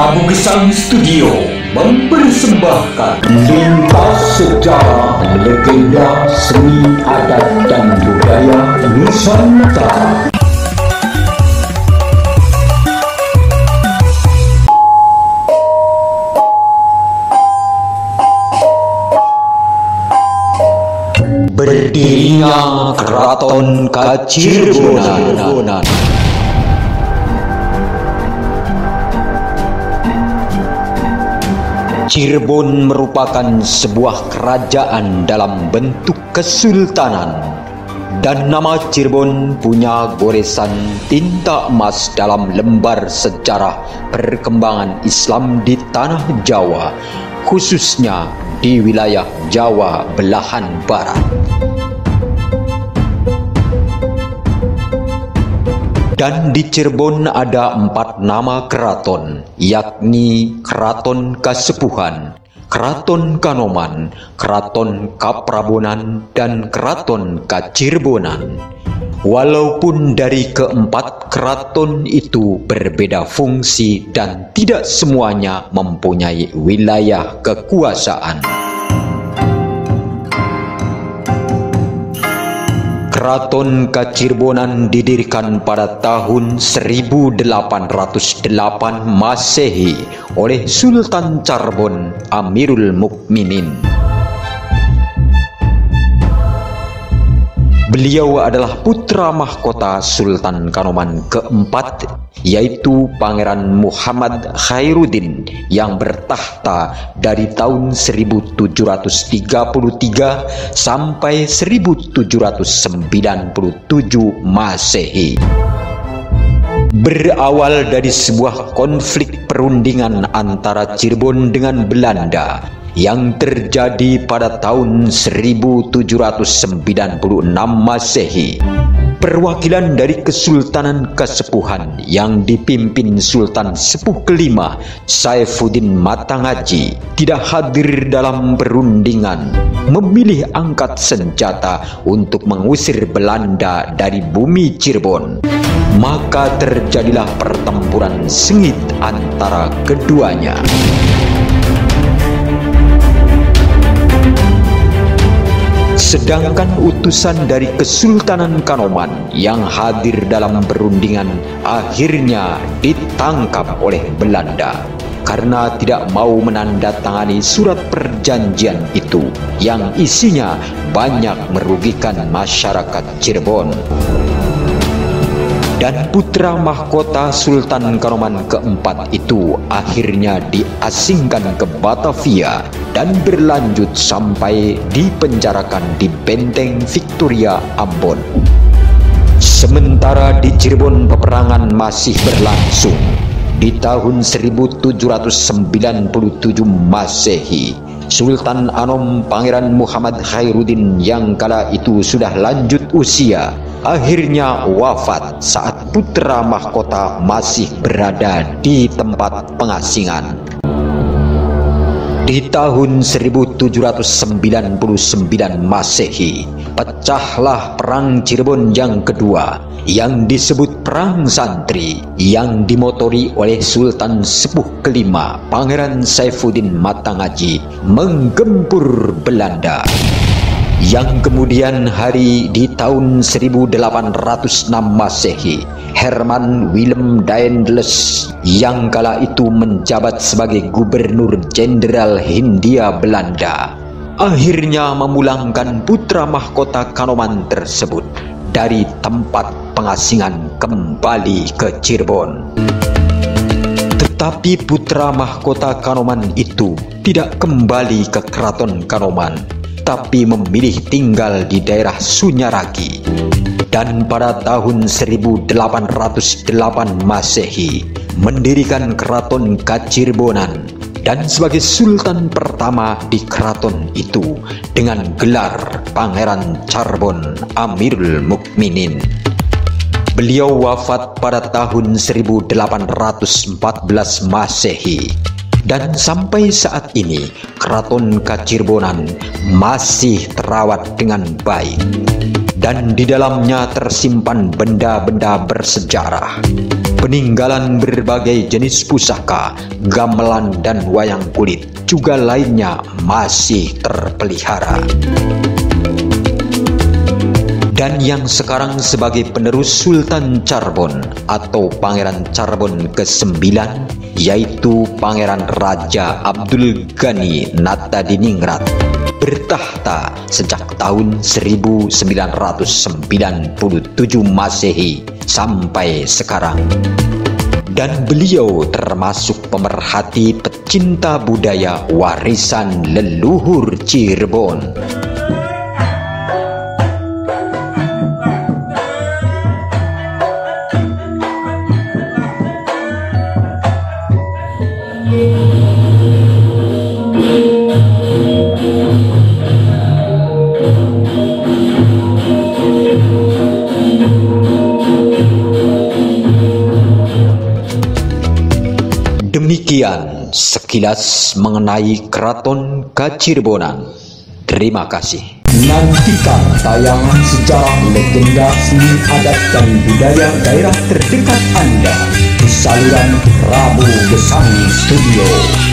Prabu Gesang Studio mempersembahkan lintas sejarah legenda seni adat dan budaya Nusantara. Berdirinya Keraton Kacirbonan. Cirebon merupakan sebuah kerajaan dalam bentuk kesultanan, dan nama Cirebon punya goresan tinta emas dalam lembar sejarah perkembangan Islam di tanah Jawa, khususnya di wilayah Jawa belahan barat. Dan di Cirebon ada 4 nama keraton, yakni Keraton Kasepuhan, Keraton Kanoman, Keraton Kaprabonan, dan Keraton Kacirbonan. Walaupun dari keempat keraton itu berbeda fungsi dan tidak semuanya mempunyai wilayah kekuasaan. Keraton Kacirbonan didirikan pada tahun 1808 Masehi oleh Sultan Charbon Amirul Mukminin. Beliau adalah putra mahkota Sultan Kanoman keempat, yaitu Pangeran Muhammad Khairuddin yang bertahta dari tahun 1733 sampai 1797 Masehi. Berawal dari sebuah konflik perundingan antara Cirebon dengan Belanda yang terjadi pada tahun 1796 Masehi. Perwakilan dari Kesultanan Kasepuhan yang dipimpin Sultan Sepuh kelima Saifuddin Matangaji tidak hadir dalam perundingan, memilih angkat senjata untuk mengusir Belanda dari bumi Cirebon. Maka terjadilah pertempuran sengit antara keduanya. Sedangkan utusan dari Kesultanan Kanoman yang hadir dalam perundingan akhirnya ditangkap oleh Belanda karena tidak mau menandatangani surat perjanjian itu yang isinya banyak merugikan masyarakat Cirebon. Dan putra mahkota Sultan Kanoman keempat itu akhirnya diasingkan ke Batavia dan berlanjut sampai dipenjarakan di Benteng Victoria Ambon. Sementara di Cirebon peperangan masih berlangsung. Di tahun 1797 Masehi, Sultan Anom Pangeran Muhammad Khairuddin yang kala itu sudah lanjut usia akhirnya wafat saat putra mahkota masih berada di tempat pengasingan. Di tahun 1799 Masehi, pecahlah Perang Cirebon yang kedua yang disebut Perang Santri yang dimotori oleh Sultan Sepuh kelima Pangeran Saifuddin Matangaji menggempur Belanda. Yang kemudian hari di tahun 1806 Masehi, Herman Willem Daendels yang kala itu menjabat sebagai Gubernur Jenderal Hindia Belanda akhirnya memulangkan putra mahkota Kanoman tersebut dari tempat pengasingan kembali ke Cirebon. Tetapi putra mahkota Kanoman itu tidak kembali ke Keraton Kanoman, tapi memilih tinggal di daerah Sunyaragi. Dan pada tahun 1808 Masehi mendirikan Keraton Kacirbonan dan sebagai sultan pertama di keraton itu dengan gelar Pangeran Charbon Amirul Mukminin. Beliau wafat pada tahun 1814 Masehi. Dan sampai saat ini, Keraton Kacirbonan masih terawat dengan baik. Dan di dalamnya tersimpan benda-benda bersejarah, peninggalan berbagai jenis pusaka, gamelan dan wayang kulit, juga lainnya masih terpelihara. Dan yang sekarang sebagai penerus Sultan Charbon atau Pangeran Charbon ke-9, yaitu Pangeran Raja Abdul Ghani Natadiningrat, bertahta sejak tahun 1997 Masehi sampai sekarang. Dan beliau termasuk pemerhati pecinta budaya warisan leluhur Cirebon. Demikian sekilas mengenai Keraton Kacirbonan. Terima kasih. Nantikan tayangan sejarah legenda seni adat dan budaya daerah terdekat Anda di saluran Prabu Gesang Studio.